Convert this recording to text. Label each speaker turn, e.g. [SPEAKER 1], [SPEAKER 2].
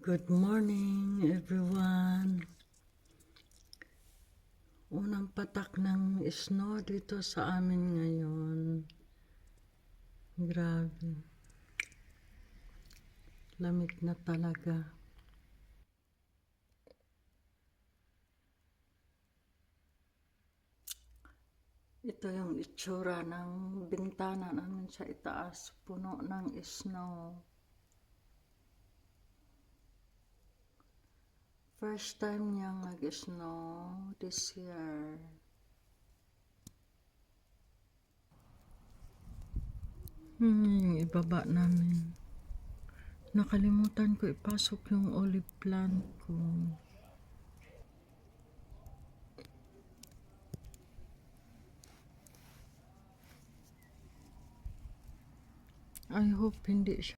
[SPEAKER 1] Good morning, everyone. Unang patak ng snow dito sa amin ngayon. Grabe. Lamig na talaga. Ito yung itsura ng bintana namin sa itaas. Puno ng snow. First time niyang nag-snow this year. Yung ibaba namin. Nakalimutan ko ipasok yung olive plant ko. I hope hindi siya